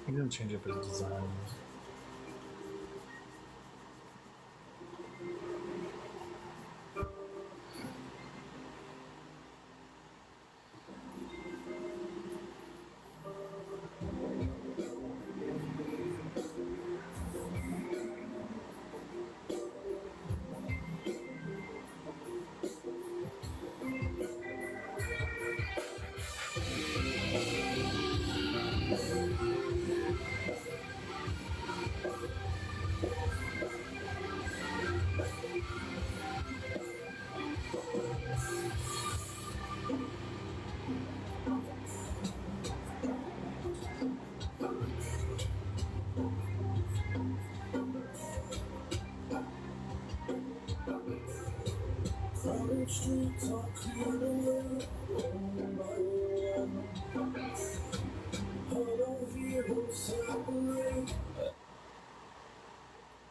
He didn't change up his design.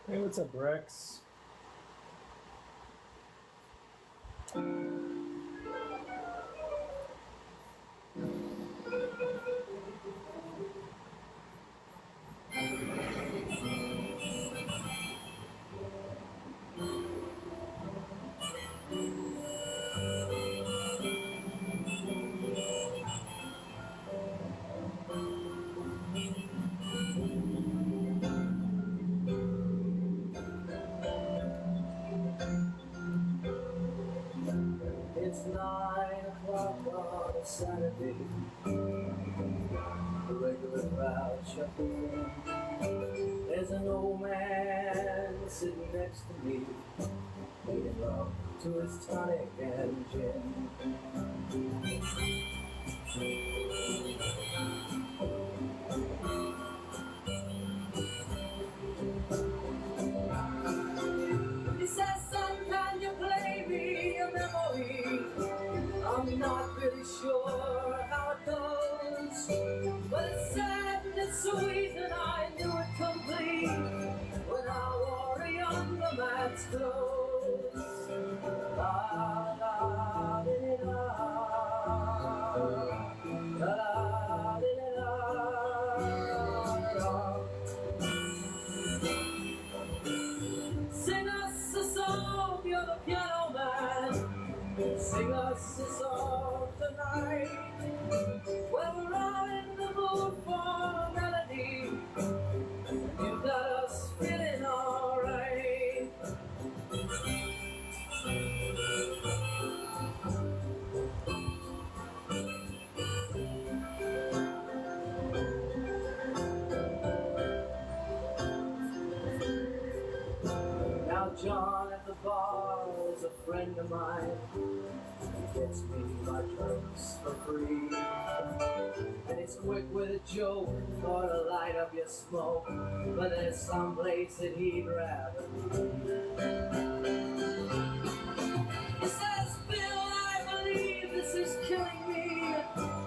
Hey, what's up, Rex? It's 9 o'clock on a Saturday. The regular crowd shuffles in. There's an old man sitting next to me, making love to his tonic and gin. He says, son, can you play me a memory? I'm not really sure how it goes, but it's sad and it's sweet and I knew it complete when I wore a younger man's clothes. La la di la, la la di la, la. Sing us a song, you're the piano man. Sing us a song tonight. Well, we're all in the mood for bar is a friend of mine. He gets me my drinks for free. And he's quick with a joke or to light up your smoke. But there's some place that he'd rather be. He says, Bill, I believe this is killing me.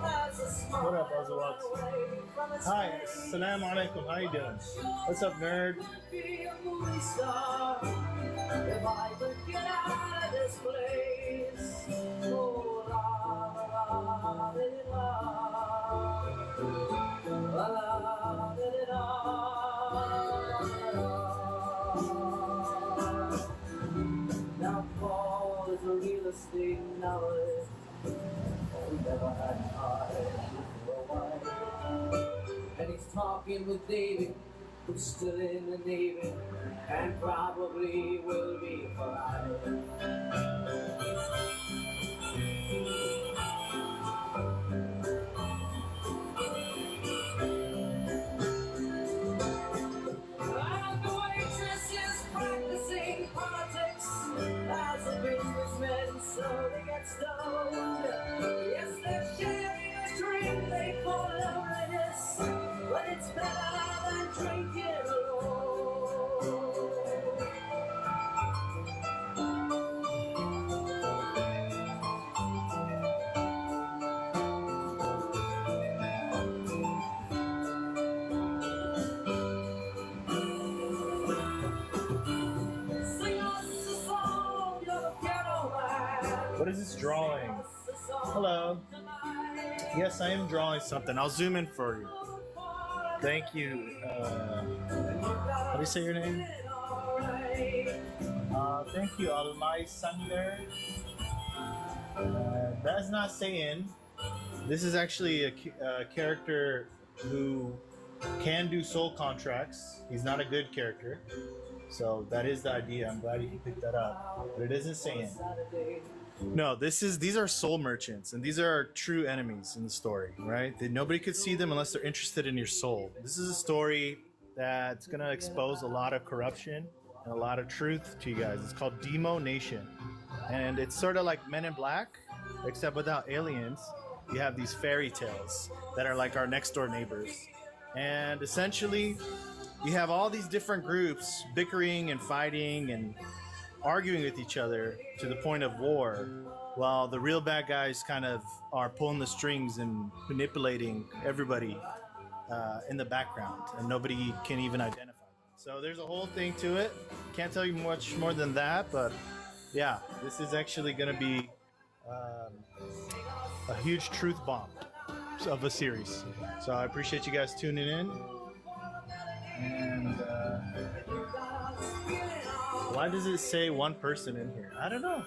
As a smile What up, Buzzawats? away from his Hi, face. assalamu alaikum. How you doing? What's up, nerd? Be a movie star if I could get out of this place. Oh, la, la, la, la, la, la, la. Now Paul is a real estate novelist. He never had time for a wife. And he's talking with David, who's still in the Navy, and probably will be for life. And the waitress is practicing politics as a businessman, so they get stoned. Yes, they're sharing a drink they call loneliness, but it's better than drinking alone. Sing us a song, you're the piano man. What is this drawing? Hello. Yes, I am drawing something. I'll zoom in for you. Thank you. How do you say your name? Thank you, Almai Sander. That is not saying. This is actually a character who can do soul contracts. He's not a good character. So that is the idea. I'm glad you picked that up. But it isn't saying. No, these are soul merchants, and these are our true enemies in the story, right? That nobody could see them unless they're interested in your soul. This is a story that's gonna expose a lot of corruption and a lot of truth to you guys. It's called Demonation, and it's sort of like Men in Black, except without aliens. You have these fairy tales that are like our next door neighbors, and essentially, you have all these different groups bickering and fighting and arguing with each other to the point of war, while the real bad guys kind of are pulling the strings and manipulating everybody in the background, and nobody can even identify them. So there's a whole thing to it. Can't tell you much more than that, but yeah, this is actually going to be a huge truth bomb of a series. So I appreciate you guys tuning in. And why does it say one person in here? I don't know.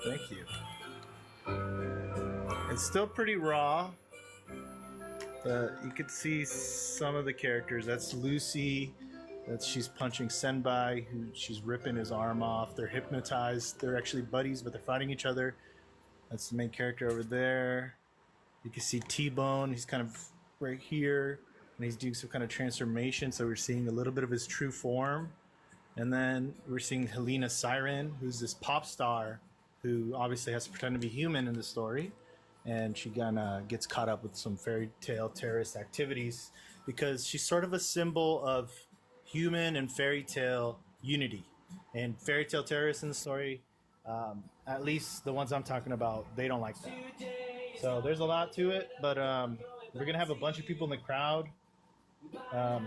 Thank you. It's still pretty raw. You could see some of the characters. That's Lucy. She's punching Senbai, who she's ripping his arm off. They're hypnotized. They're actually buddies, but they're fighting each other. That's the main character over there. You can see T-Bone. He's kind of right here, and he's doing some kind of transformation. So we're seeing a little bit of his true form. And then we're seeing Helena Siren, who's this pop star who obviously has to pretend to be human in the story. And she kind of gets caught up with some fairy tale terrorist activities because she's sort of a symbol of human and fairy tale unity. And fairy tale terrorists in the story, at least the ones I'm talking about, they don't like that. So there's a lot to it, but we're going to have a bunch of people in the crowd,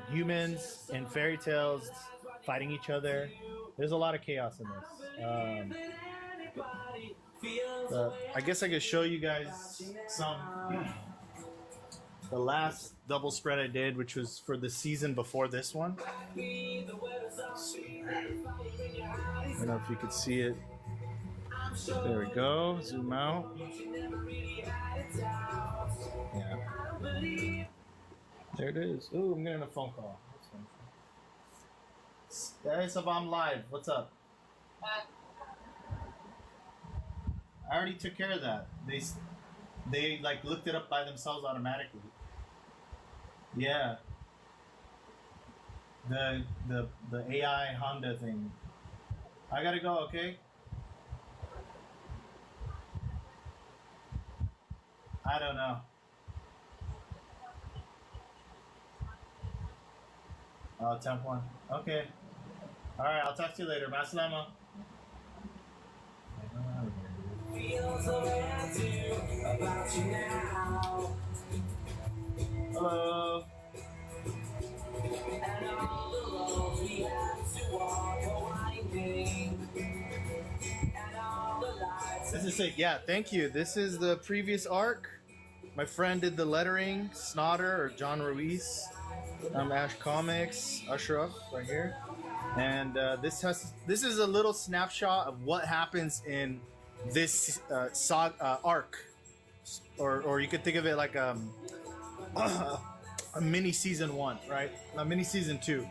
humans and fairy tales fighting each other. There's a lot of chaos in this. I guess I could show you guys some. The last double spread I did, which was for the season before this one. Let's see. I don't know if you could see it. There we go. Zoom out. Yeah. There it is. Ooh, I'm getting a phone call. Guys, I'm live. What's up? I already took care of that. They like looked it up by themselves automatically. Yeah. The AI Honda thing. I gotta go. Okay. I don't know. Oh, 10-1. Okay. All right. I'll talk to you later. Masalama. Feels the way I do about you now. Hello. And all the roads we have to walk are winding. And all the lights. This is it. Yeah, thank you. This is the previous arc. My friend did the lettering, Snotter or John Ruiz. Ash Comics, Ashraf, right here. And this is a little snapshot of what happens in this arc, or you could think of it like a mini season 1, right? A mini season 2.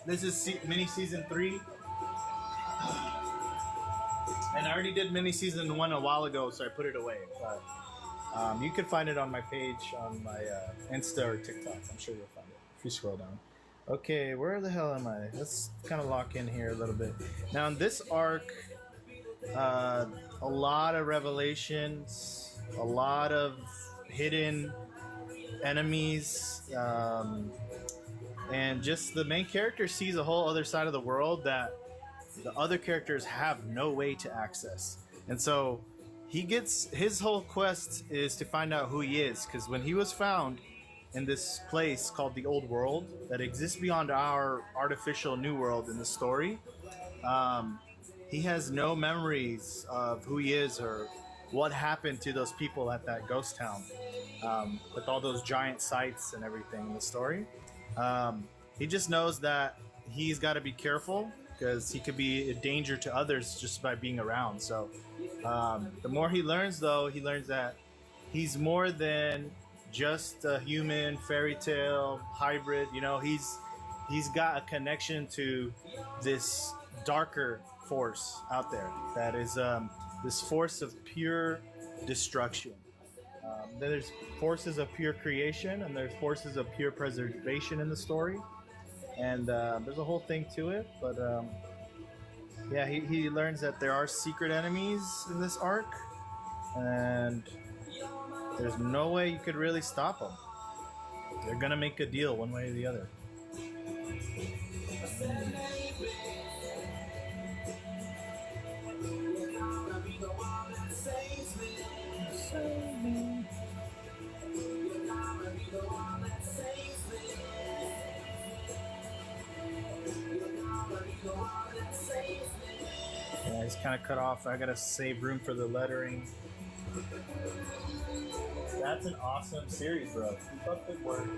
This is mini season 3, and I already did mini season 1 a while ago, so I put it away. But you can find it on my page on my Insta or TikTok. I'm sure you'll find it if you scroll down. Okay, where the hell am I? Let's kind of lock in here a little bit. Now in this arc, a lot of revelations, a lot of hidden enemies, and just the main character sees a whole other side of the world that the other characters have no way to access. And so his whole quest is to find out who he is, because when he was found in this place called the Old World that exists beyond our artificial new world in the story, he has no memories of who he is or what happened to those people at that ghost town, with all those giant sites and everything in the story. He just knows that he's got to be careful because he could be a danger to others just by being around. So the more he learns, though, he learns that he's more than just a human fairy tale hybrid. You know, he's got a connection to this darker force out there that is this force of pure destruction. There's forces of pure creation and there's forces of pure preservation in the story, and there's a whole thing to it. But yeah, he learns that there are secret enemies in this arc, and there's no way you could really stop them. They're gonna make a deal one way or the other. Yeah, he's kind of cut off. I gotta save room for the lettering. That's an awesome series, bro. Keep up good work.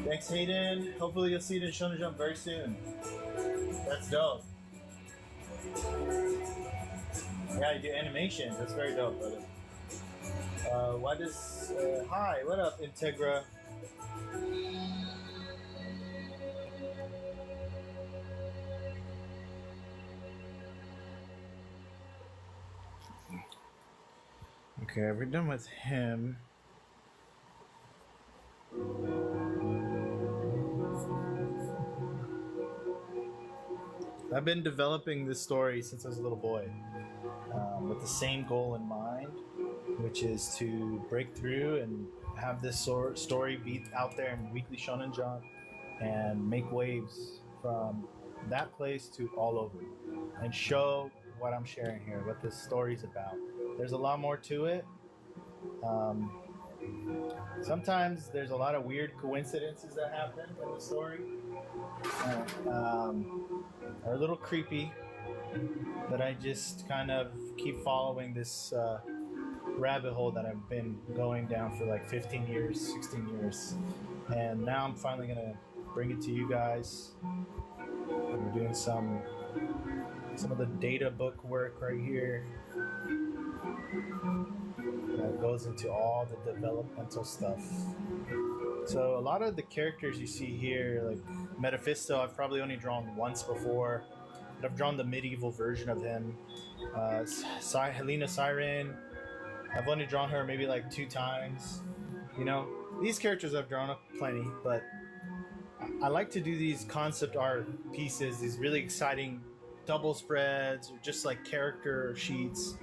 Thanks, Hayden. Hopefully you'll see it in Shonen Jump very soon. That's dope. Yeah, you do animation. That's very dope, brother. Why does... hi, what up, Integra? Okay, we're done with him. I've been developing this story since I was a little boy, with the same goal in mind, which is to break through and have this story be out there in Weekly Shonen Jump and make waves from that place to all over and show what I'm sharing here, what this story's about. There's a lot more to it. Sometimes there's a lot of weird coincidences that happen in the story. Are a little creepy, but I just kind of keep following this rabbit hole that I've been going down for like 15 years, 16 years. And now I'm finally gonna bring it to you guys. We're doing some of the data book work right here. That goes into all the developmental stuff. So a lot of the characters you see here, like Metaphisto, I've probably only drawn once before, but I've drawn the medieval version of him. Helena Siren, I've only drawn her maybe like 2 times. You know, these characters I've drawn up plenty, but I like to do these concept art pieces, these really exciting double spreads, or just like character sheets,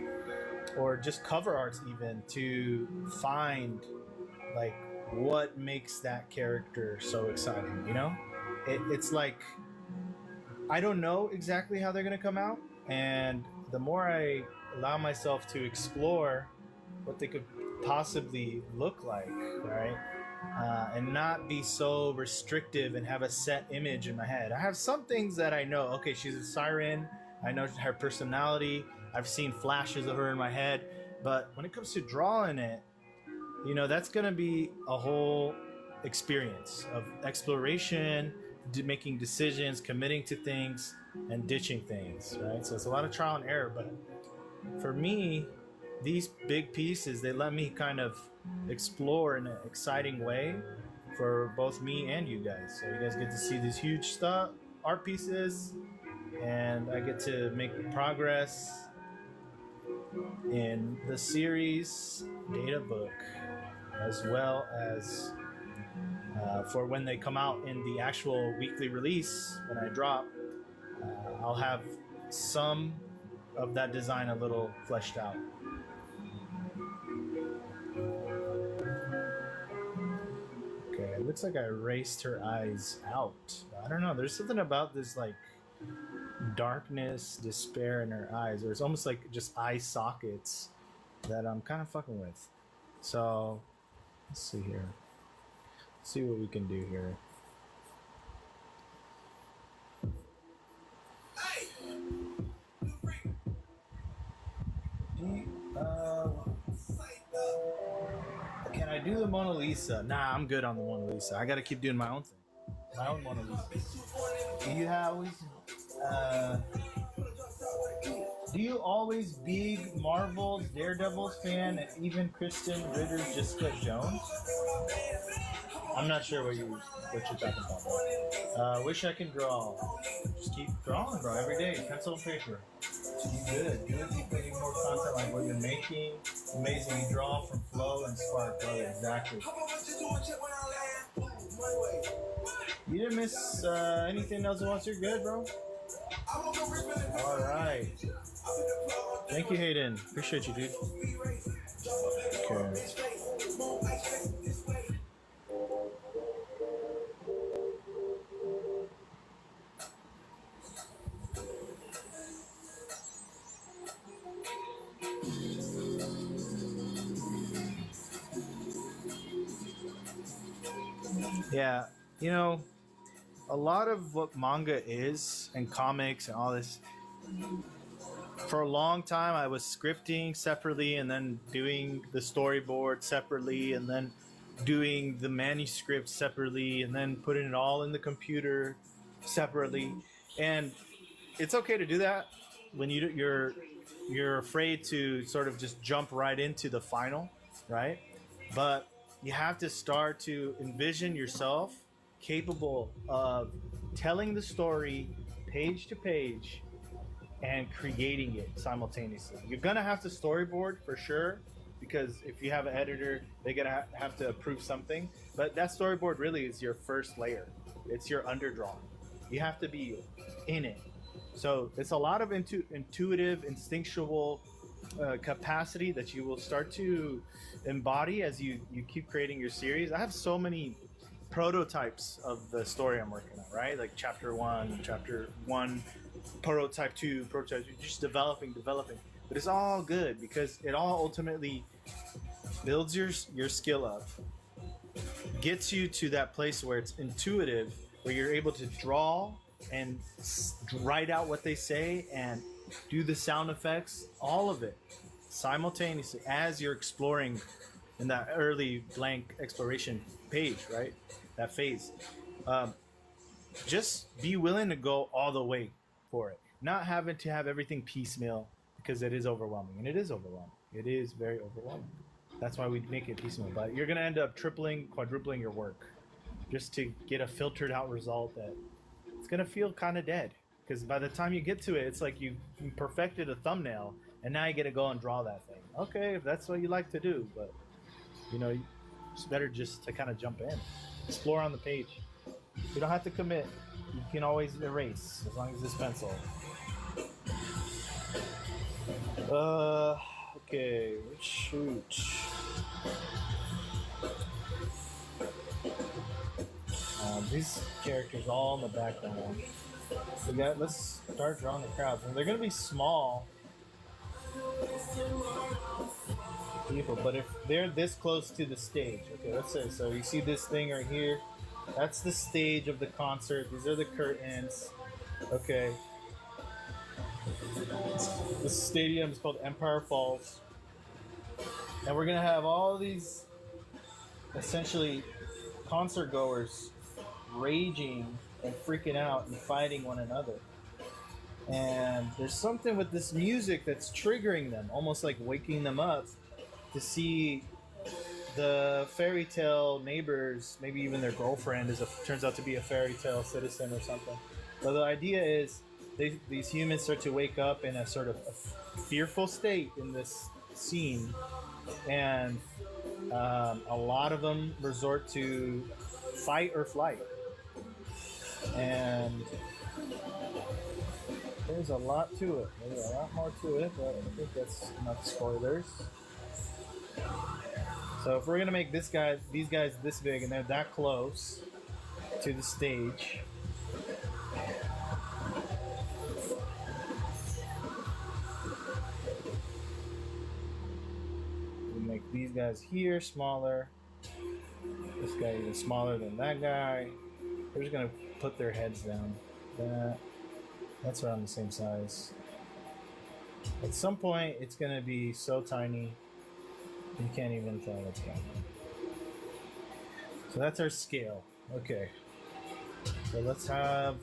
or just cover arts, even to find like what makes that character so exciting. You know, it's like I don't know exactly how they're gonna come out, and the more I allow myself to explore what they could possibly look like, right? And not be so restrictive and have a set image in my head. I have some things that I know. Okay, she's a siren. I know her personality. I've seen flashes of her in my head. But when it comes to drawing it, you know, that's going to be a whole experience of exploration, making decisions, committing to things, and ditching things, right? So it's a lot of trial and error. But for me, these big pieces, they let me kind of explore in an exciting way for both me and you guys. So you guys get to see these huge stuff, art pieces, and I get to make progress in the series data book, as well as for when they come out in the actual weekly release. When I drop, I'll have some of that design a little fleshed out. Okay, it looks like I erased her eyes out. I don't know, there's something about this like darkness, despair in her eyes, or it's almost like just eye sockets that I'm kind of fucking with. So let's see here. Let's see what we can do here. Can I do the Mona Lisa? Nah, I'm good on the Mona Lisa. I gotta keep doing my own thing. My own Mona Lisa. Do you always big Marvel's Daredevils fan, and even Kristen Ritter's Jessica Jones? I'm not sure what you're talking about. Wish I can draw. Just keep drawing, bro, every day. Pencil and paper. You good. Keep making more content like what you're making. Amazing. You draw from flow and spark, brother. Exactly. You didn't miss anything else once you're good, bro? Alright. Thank you, Hayden. Appreciate you, dude. Okay. Yeah, you know, a lot of what manga is and comics and all this, for a long time I was scripting separately and then doing the storyboard separately and then doing the manuscript separately and then putting it all in the computer separately. And it's okay to do that when you're afraid to sort of just jump right into the final, right? But you have to start to envision yourself capable of telling the story page to page and creating it simultaneously. You're gonna have to storyboard for sure, because if you have an editor, they're gonna have to approve something. But that storyboard really is your first layer. It's your underdrawing. You have to be in it. So it's a lot of intuitive, instinctual capacity that you will start to embody as you keep creating your series. I have so many prototypes of the story I'm working on, right? Like chapter one, prototype two, just developing. But it's all good because it all ultimately builds your skill up, gets you to that place where it's intuitive, where you're able to draw and write out what they say and do the sound effects, all of it simultaneously as you're exploring in that early blank exploration page, right? That phase. Just be willing to go all the way for it, not having to have everything piecemeal, because it is overwhelming, and it is overwhelming. It is very overwhelming. That's why we make it piecemeal. But you're gonna end up tripling, quadrupling your work just to get a filtered out result that it's gonna feel kind of dead. Because by the time you get to it, it's like you perfected a thumbnail, and now you get to go and draw that thing. Okay, if that's what you like to do, but you know, it's better just to kind of jump in, explore on the page. You don't have to commit. You can always erase as long as it's pencil. Okay, shoot. These characters all in the background. Let's start drawing the crowds. And they're gonna be small people, but if they're this close to the stage, okay, let's say, so you see this thing right here, that's the stage of the concert. These are the curtains. Okay. This stadium is called Empire Falls. And we're gonna have all these essentially concert goers raging and freaking out and fighting one another. And there's something with this music that's triggering them, almost like waking them up to see the fairy tale neighbors, maybe even their girlfriend turns out to be a fairy tale citizen or something. So the idea is these humans start to wake up in a sort of a fearful state in this scene, and a lot of them resort to fight or flight. And there's a lot to it. There's a lot more to it, but I think that's enough spoilers. So if we're gonna make these guys this big and they're that close to the stage, we make these guys here smaller. This guy even smaller than that guy. We're just gonna put their heads down. That's around the same size. At some point, it's gonna be so tiny you can't even tell what's going on. So that's our scale. Okay. So let's have.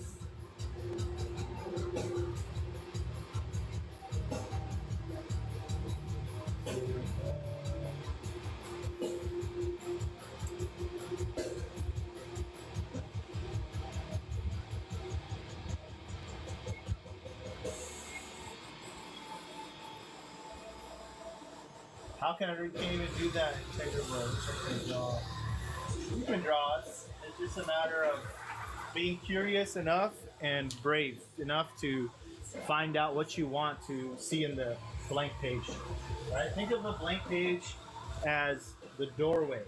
How can I can't even do that in Checker Bros? You can draw. It's just a matter of being curious enough and brave enough to find out what you want to see in the blank page. Right? Think of a blank page as the doorway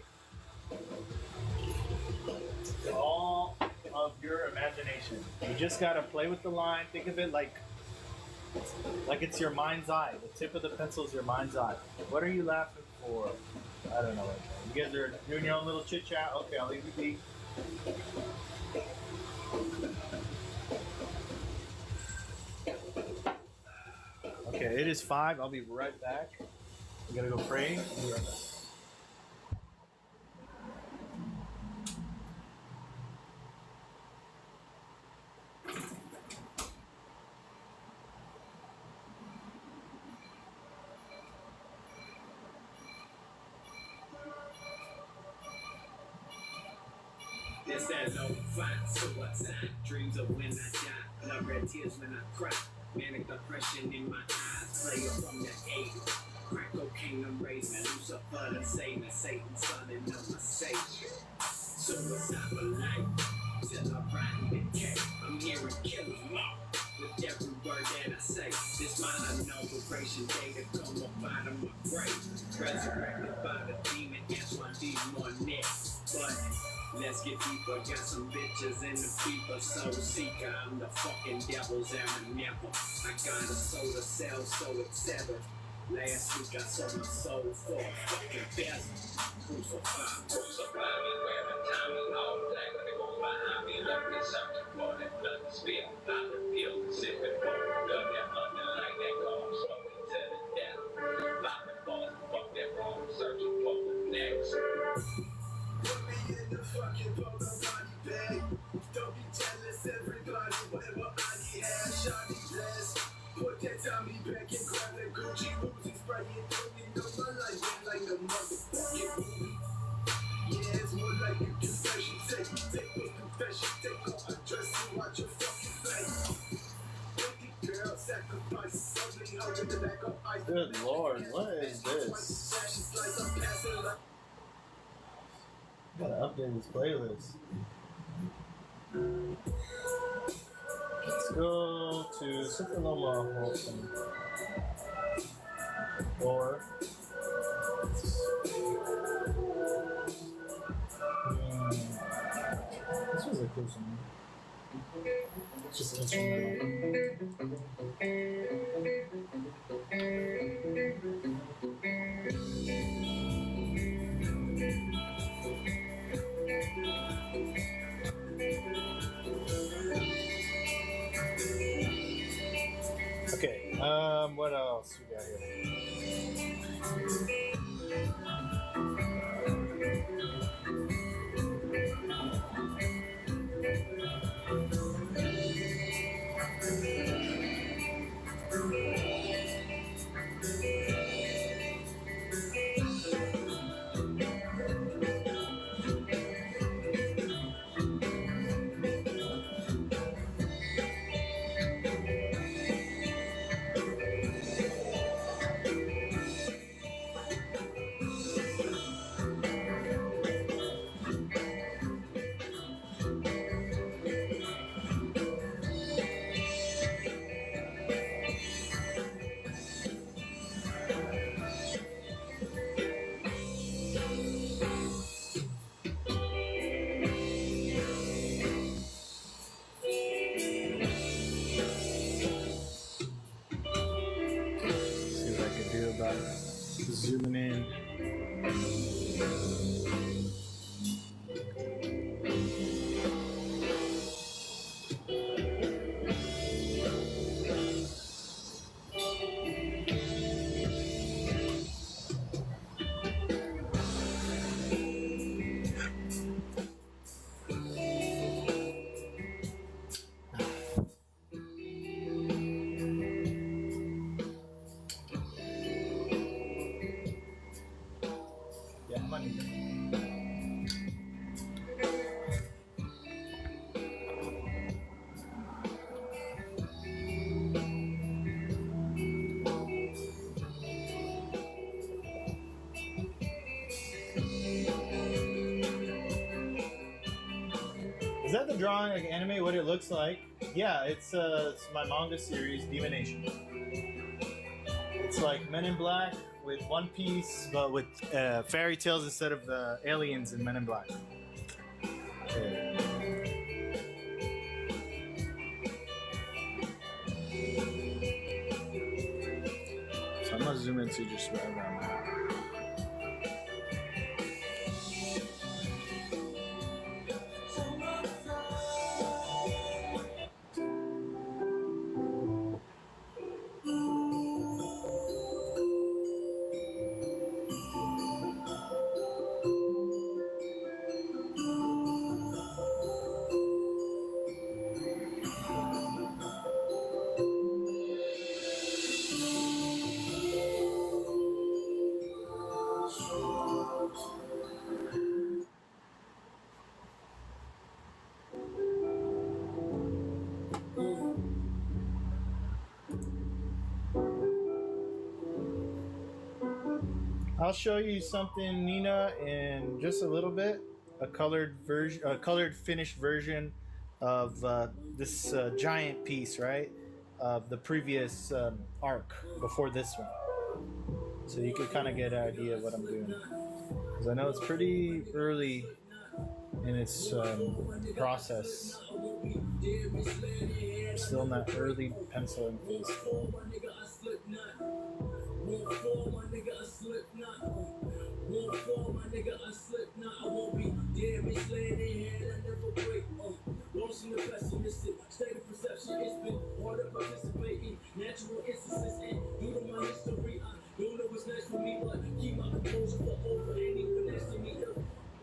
to all of your imagination. You just gotta play with the line. Think of it like it's your mind's eye. The tip of the pencil is your mind's eye. What are you laughing for? I don't know. You guys are doing your own little chit chat. Okay, I'll leave you be. Okay, it is 5. I'll be right back. I'm gonna go pray. I'll be right back. It's that low fight, suicide, dreams of when I die, blood red tears when I cry, manic depression in my eyes, player from the 80s, crack cocaine and raised me, Lucifer the Satan, Satan's son and no my savior, suicide for life, till I ride in the cave, I'm hearing killers mock, with every word that I say, this mine inauguration day to come up out of my grave, resurrected by the demon, that's why demon next, but let's get deeper, got some bitches in the people, soul seeker, I'm the fucking devil's never. I got a soda cell, so etc. Last week I sold my soul for a fucking best. Crucified me, wearing timing all black when they go behind me, left me searching for that blood to spill. I reveal, sipping for blood that under like that gone, smoking to the death. Popping balls, fuck that wrong, searching for the next. Put me in the fucking body bag. Don't be jealous, everybody. Whatever I need, have shiny dress. Put that Tommy back and grab that Gucci booty, spray it. Put me on my life like a motherfucking movie. Yeah, it's more like a confession. Take a confession. Take off a dress and watch your fucking face. Baby girl, sacrifice. Ugly hoe in the back of ice. Good Lord, what is this? Gotta update this playlist. Let's go to something a little more wholesome. Or this was a cool song. Just instrumental. Okay, what else we got here? See what I can do about zooming in. Yeah, I'm on it. Is that the drawing, like anime, what it looks like? Yeah, it's my manga series, Demonation. It's like Men in Black with One Piece, but with fairy tales instead of the aliens in Men in Black. Okay. So I'm gonna zoom into just right around that. I'll show you something, Nina, in just a little bit. A colored version, a colored finished version of this giant piece, right? Of the previous arc before this one, so you can kind of get an idea of what I'm doing. Because I know it's pretty early in its process. I'm still in that early penciling phase still. Launching the pessimistic state of perception. It's been hard to participate in natural instances, and due to my history, I don't know what's next for me, but keep my composure for over anyone next to me.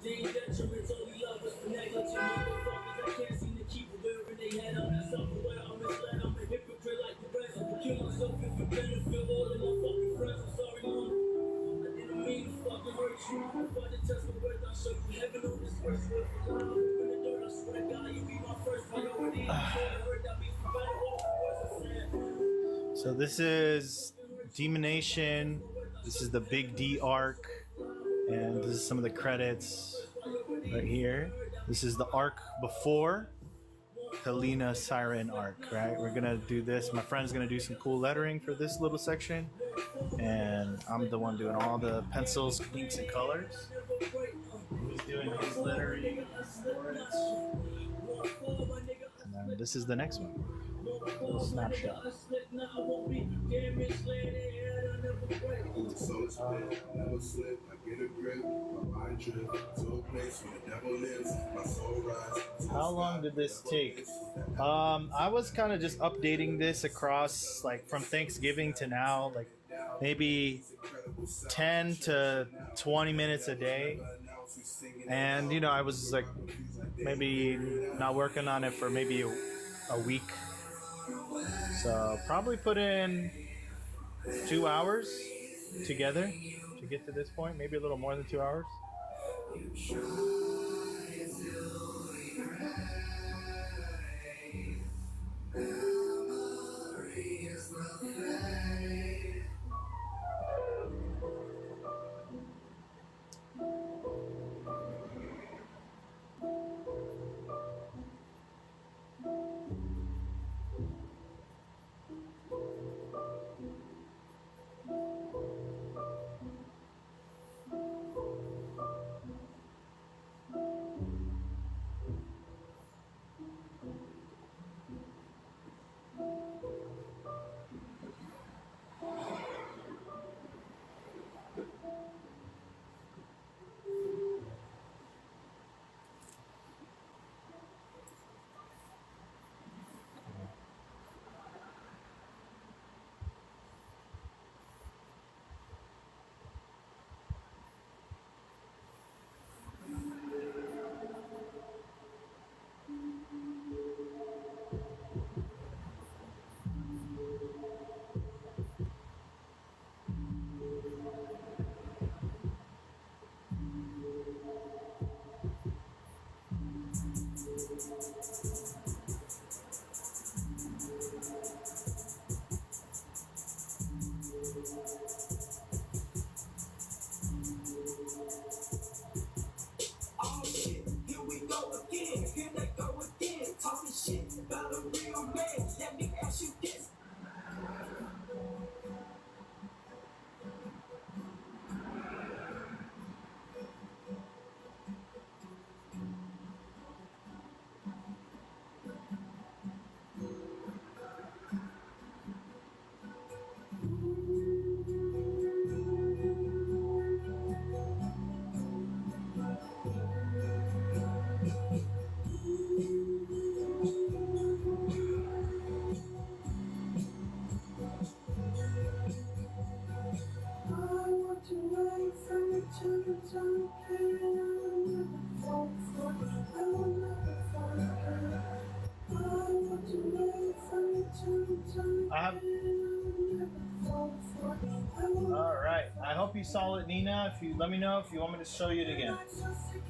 Dean detriments, only love is for negligent motherfuckers. I can't seem to keep aware in their head. I'm not self-aware, I'm misled, I'm a hypocrite like the rest. Kill myself if it benefit all of my fucking friends. I'm sorry, mom. I didn't mean to fucking hurt you. If I did test my words, I'll show you heaven on this first word for love. In the dirt, I swear to God, you be my first priority. So this is Demonation. This is the Big D arc, and this is some of the credits right here. This is the arc before, Helena Siren arc, right? We're gonna do this. My friend's gonna do some cool lettering for this little section, and I'm the one doing all the pencils, inks, and colors. He's doing his lettering, and then this is the next one. Little snapshot. How long did this take? I was kind of just updating this across, like, from Thanksgiving to now, like maybe 10 to 20 minutes a day. And you know, I was like maybe not working on it for maybe a week, so probably put in 2 hours together to get to this point, maybe a little more than 2 hours. All right. I hope you saw it, Nina. If you let me know if you want me to show you it again.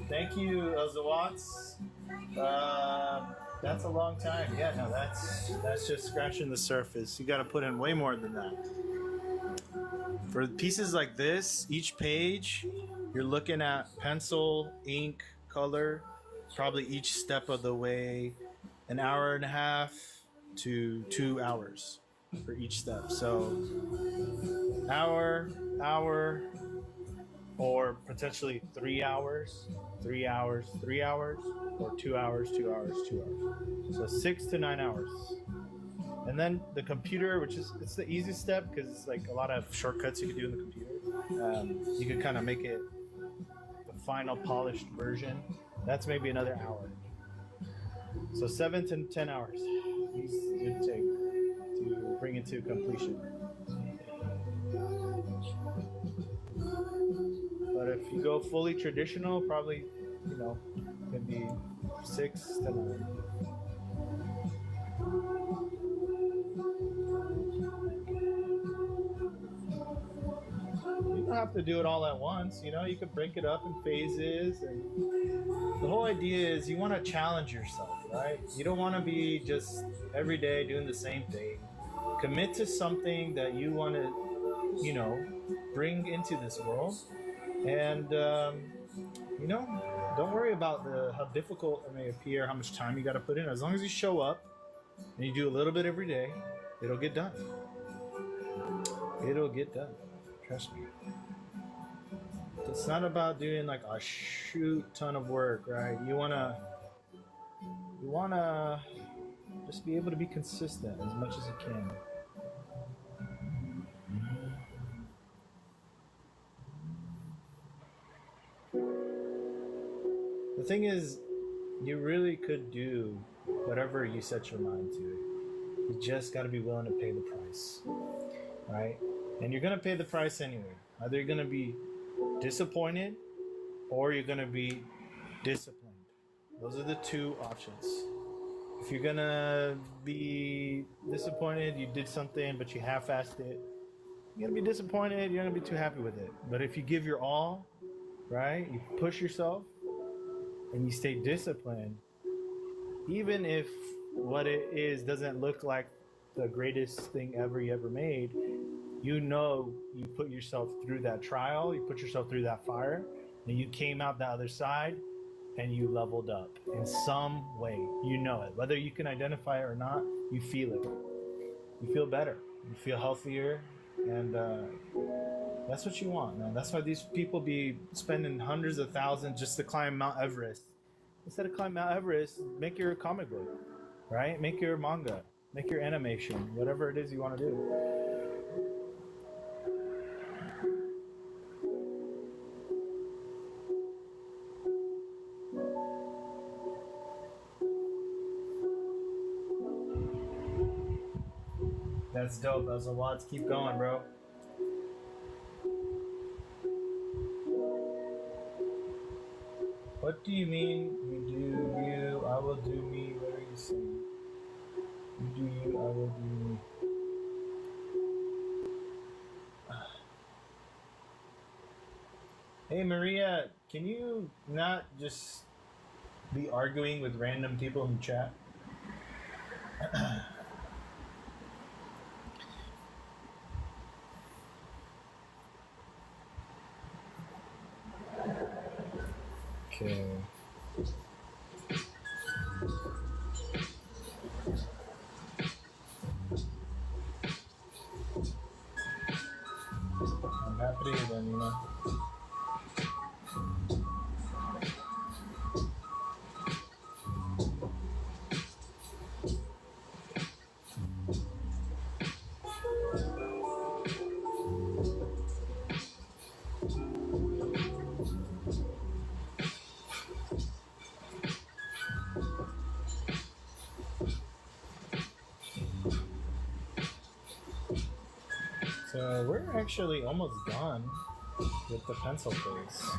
Thank you, Zawatz. That's a long time. Yeah, no, that's just scratching the surface. You got to put in way more than that. For pieces like this, each page, you're looking at pencil, ink, color, probably each step of the way, an hour and a half to 2 hours for each step. So hour, or potentially 3 hours, 3 hours, 3 hours, or 2 hours, 2 hours, 2 hours. So 6 to 9 hours. And then the computer, which is, it's the easiest step because it's like a lot of shortcuts you can do in the computer. You can kind of make it the final polished version. That's maybe another hour. So 7 to 10 hours it would take to bring it to completion. But if you go fully traditional, probably, you know, can be 6 to 9. You don't have to do it all at once, you know, you could break it up in phases. And the whole idea is you want to challenge yourself, right? You don't want to be just every day doing the same thing. Commit to something that you want to, you know, bring into this world. And You know, don't worry about how difficult it may appear, how much time you got to put in. As long as you show up and you do a little bit every day, it'll get done. It'll get done. Trust me. It's not about doing like a shoot ton of work, right? You wanna just be able to be consistent as much as you can. The thing is, you really could do whatever you set your mind to. You just got to be willing to pay the price, right? And you're going to pay the price anyway. Either you're going to be disappointed or you're going to be disciplined. Those are the two options. If you're going to be disappointed, you did something but you half-assed it, you're going to be disappointed, you're not going to be too happy with it. But if you give your all, right, you push yourself and you stay disciplined, even if what it is doesn't look like the greatest thing ever you ever made, you know you put yourself through that trial, you put yourself through that fire, and you came out the other side and you leveled up in some way. You know it. Whether you can identify it or not, you feel it. You feel better. You feel healthier, and that's what you want, man. That's why these people be spending hundreds of thousands just to climb Mount Everest. Instead of climbing Mount Everest, make your comic book, right? Make your manga, make your animation, whatever it is you want to do. That's dope. That was a lot to keep going, bro. What do you mean? You do you, I will do me. What are you saying? You do you, I will do me. Hey Maria, can you not just be arguing with random people in chat? Okay. I'm happy to hear them, you know. So we're actually almost done with the pencil face,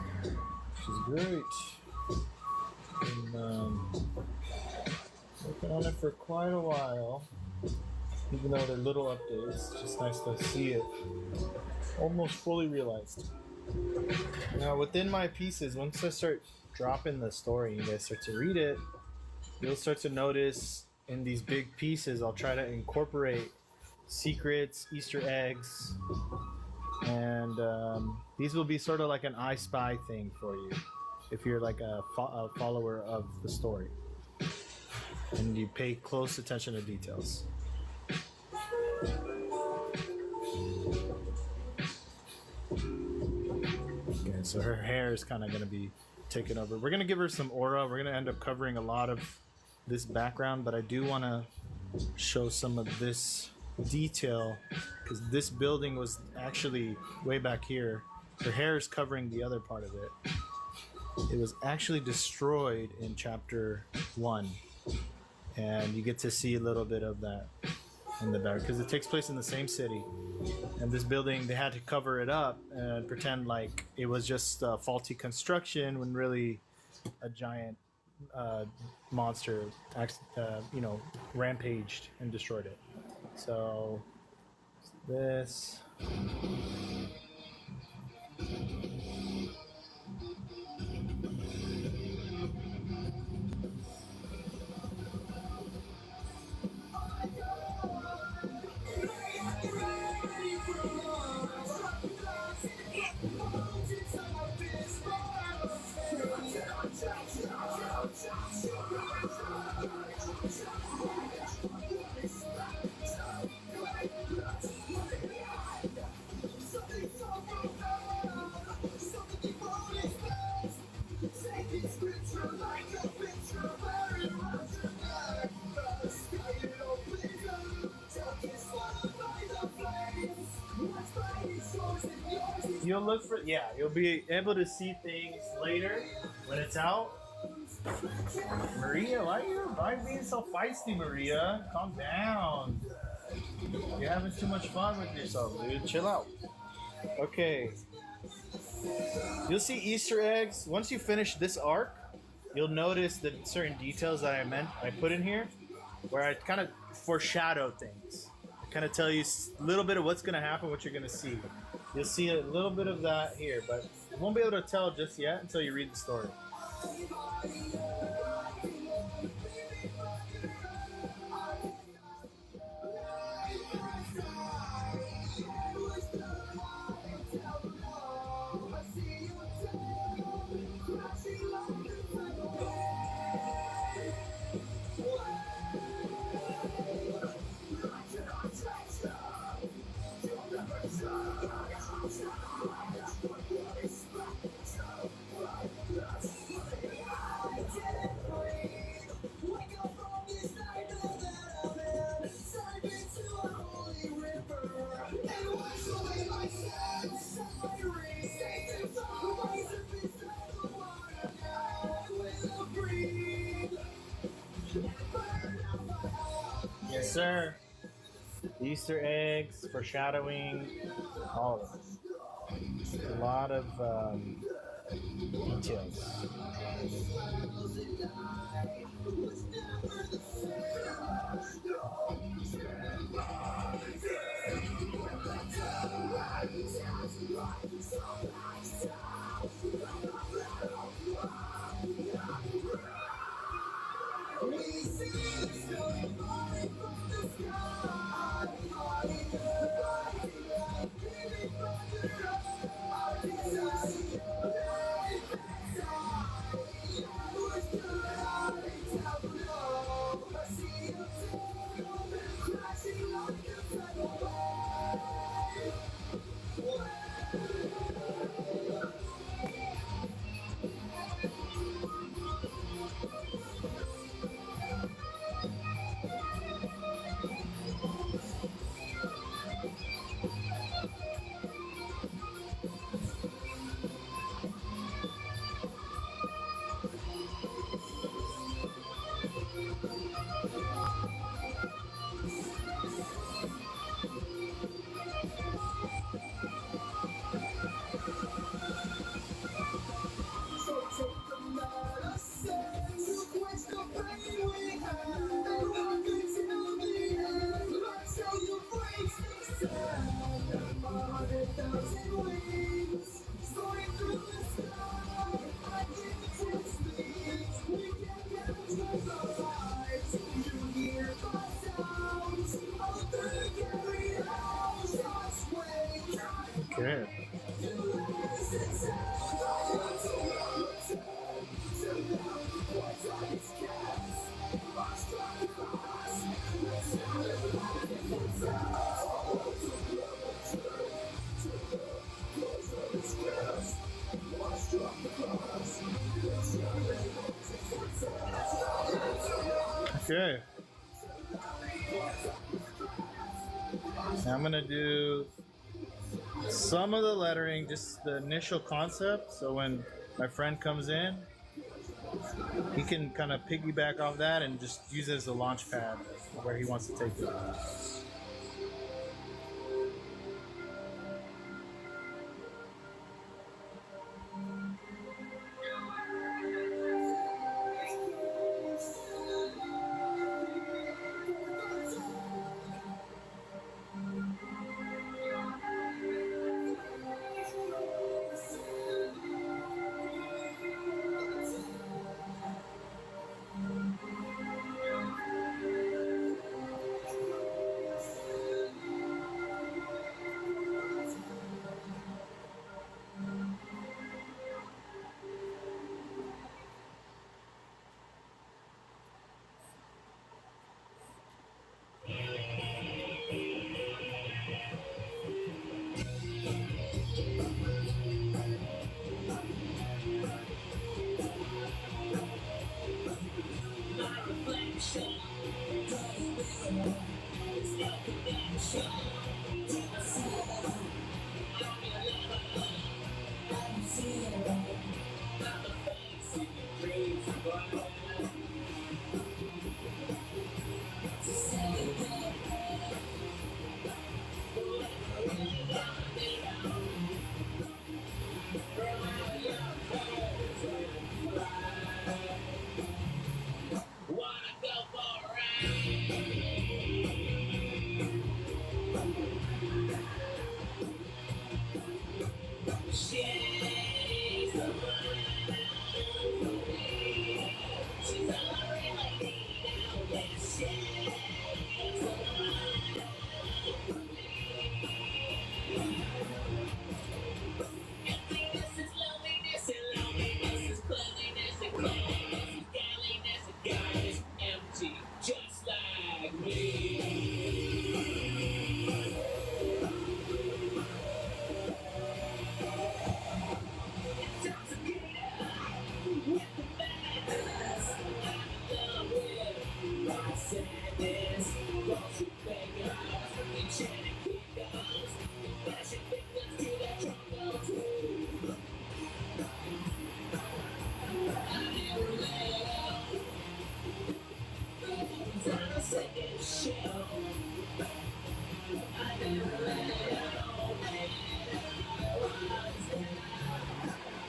which is great. Been working on it for quite a while, even though they're little updates. It's just nice to see it almost fully realized. Now within my pieces, once I start dropping the story and you guys start to read it, you'll start to notice in these big pieces I'll try to incorporate secrets, Easter eggs, and these will be sort of like an I Spy thing for you if you're like a follower of the story and you pay close attention to details. Okay, so her hair is kind of going to be taken over. We're going to give her some aura. We're going to end up covering a lot of this background, but I do want to show some of this detail because this building was actually way back here. Her hair is covering the other part of it. It was actually destroyed in chapter 1, and you get to see a little bit of that in the back because it takes place in the same city. And this building, they had to cover it up and pretend like it was just faulty construction when really a giant monster rampaged and destroyed it. So this you'll look for, yeah, you'll be able to see things later when it's out. Maria, why are you being so feisty, Maria? Calm down. You're having too much fun with yourself, dude. Chill out. Okay. You'll see Easter eggs. Once you finish this arc, you'll notice that certain details that I put in here, where I kind of foreshadow things. I kind of tell you a little bit of what's going to happen, what you're going to see. You'll see a little bit of that here, but you won't be able to tell just yet until you read the story. Yes, sir. Easter eggs, foreshadowing, all of it. A lot of details. Okay. Okay. Now I'm gonna do some of the lettering, just the initial concept. So when my friend comes in, he can kind of piggyback off that and just use it as a launch pad where he wants to take it.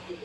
We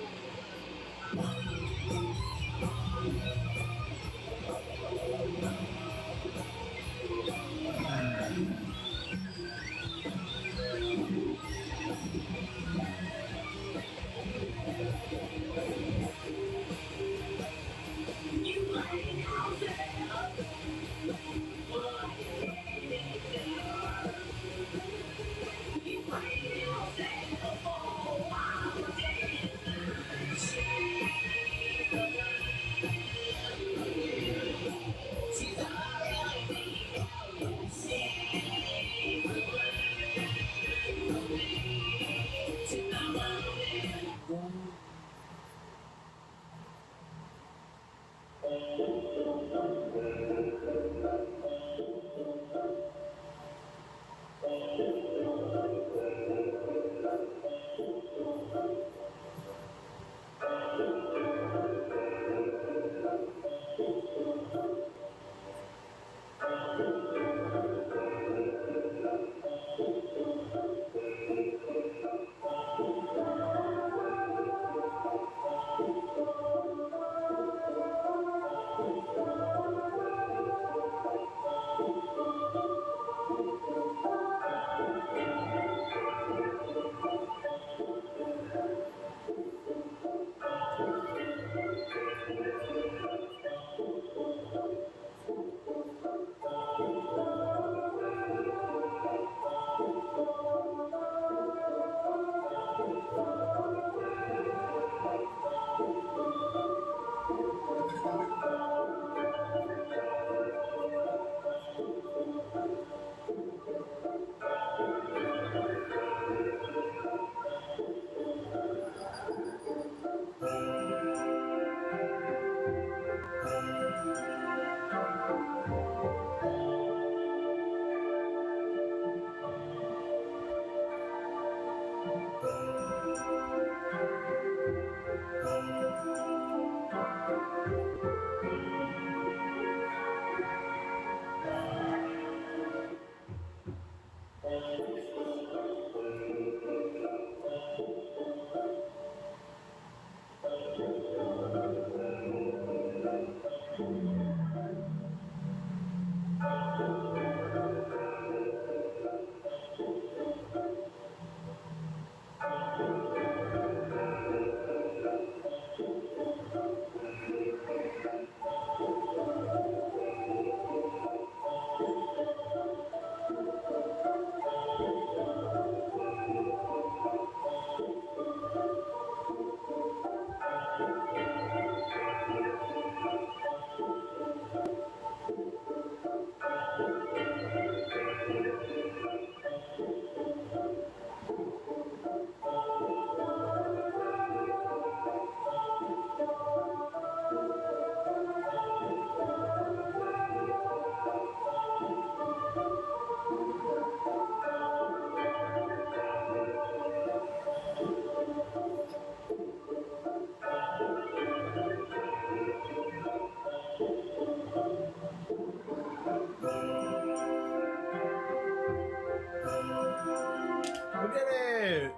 did it!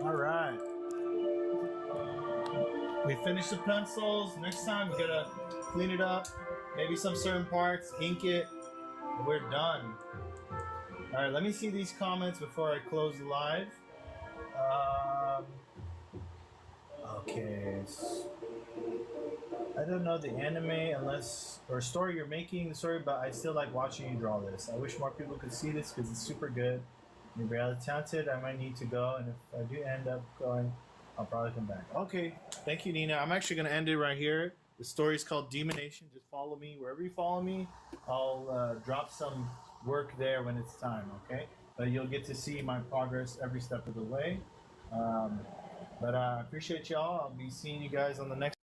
All right. We finished the pencils. Next time, we gotta clean it up. Maybe some certain parts, ink it. We're done. All right, let me see these comments before I close the live. Um, okay. I don't know the anime unless or story you're making the story, but I still like watching you draw this. I wish more people could see this because it's super good. You're really talented. I might need to go, and if I do end up going, I'll probably come back. Okay, thank you, Nina. I'm actually gonna end it right here. The story is called Demonation. Just follow me wherever you follow me. I'll drop some work there when it's time. Okay, but you'll get to see my progress every step of the way. But I appreciate y'all. I'll be seeing you guys on the next.